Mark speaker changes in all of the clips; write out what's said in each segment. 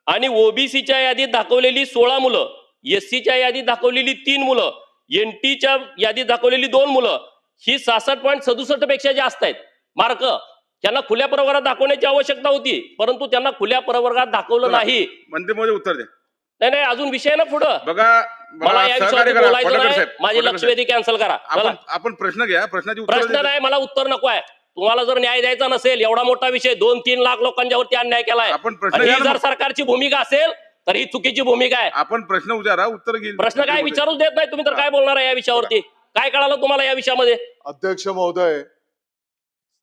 Speaker 1: आणि ओबीसीच्या यादीत दाखवलेली 16 मुलं, एससीच्या यादीत दाखवलेली 3 मुलं, एनटीच्या यादीत दाखवलेली 2 मुलं, ही 66.67 पेक्षा जास्त आहेत मार्क. त्यांना खुल्या प्रवर्गात दाखवण्याची आवश्यकता होती, परंतु त्यांना खुल्या प्रवर्गात दाखवलं नाही.
Speaker 2: मंत्री महोदय उत्तर द्या.
Speaker 1: नाही नाही, अजून विषय ना पुढं.
Speaker 2: बघा
Speaker 1: मला या
Speaker 2: सहकार्य
Speaker 1: विषयावर
Speaker 2: करा.
Speaker 1: बोलायचं
Speaker 2: कोल्हटकर
Speaker 1: नाही.
Speaker 2: साहेब,
Speaker 1: माझी
Speaker 2: कोल्हटकर
Speaker 1: लक्षवेधी कॅन्सल करा. चला.
Speaker 2: आपण प्रश्न घ्या. प्रश्नाची उत्तर
Speaker 1: प्रश्न नाही, मला उत्तर नको आहे. तुम्हाला जर न्याय द्यायचा नसेल, एवढा मोठा विषय 2-3 लाख लोकांच्यावरती अन्याय केलाय,
Speaker 2: आपण प्रश्न
Speaker 1: आणि
Speaker 2: घ्या
Speaker 1: ही
Speaker 2: ना
Speaker 1: जर
Speaker 2: मग.
Speaker 1: सरकारची भूमिका असेल तर ही चुकीची भूमिका आहे.
Speaker 2: आपण प्रश्न विचारा, उत्तर घेईल.
Speaker 1: प्रश्न काय विचारूच देत नाही तुम्ही, तर काय बोलणार आहे या विषयावरती? काय कळालं तुम्हाला या विषयामध्ये?
Speaker 3: अध्यक्ष महोदय,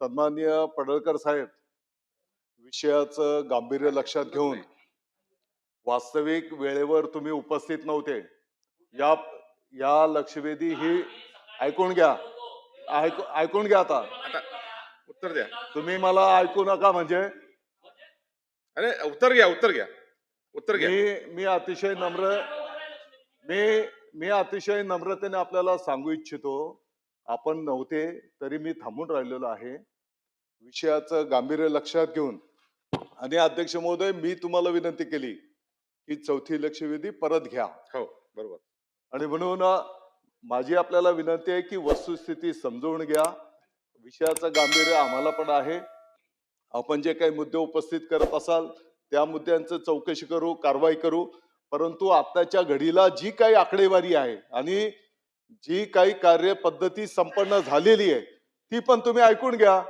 Speaker 3: सन्माननीय पडळकर साहेब, विषयाचं गांभीर्य लक्षात घेऊन वास्तविक वेळेवर तुम्ही उपस्थित नव्हते. या लक्षवेधी ही ऐकून घ्या. ऐकून घ्या. आता
Speaker 2: उत्तर द्या.
Speaker 3: तुम्ही मला ऐकू नका म्हणजे.
Speaker 2: अरे उत्तर घ्या. उत्तर घ्या.
Speaker 3: मी अतिशय अतिशय नम्रतेने आपल्याला सांगू इच्छितो, आपण नव्हते तरी मी थांबून राहिलेलो आहे. विषयाचं गांभीर्य लक्षात घेऊन आणि अध्यक्ष महोदय, मी तुम्हाला विनंती केली की चौथी लक्षवेधी परत घ्या.
Speaker 2: हो बरोबर.
Speaker 3: आणि म्हणून माझी आपल्याला विनंती आहे की वस्तुस्थिती समजून घ्या. विषयाचं गांभीर्य आम्हाला पण आहे. आपण जे काही मुद्दे उपस्थित करत असाल त्या मुद्द्यांचं चौकशी करू, कारवाई करू. परंतु आताच्या घडीला जी काही आकडेवारी आहे आणि जी काही कार्यपद्धती संपन्न झालेली आहे ती पण तुम्ही ऐकून घ्या.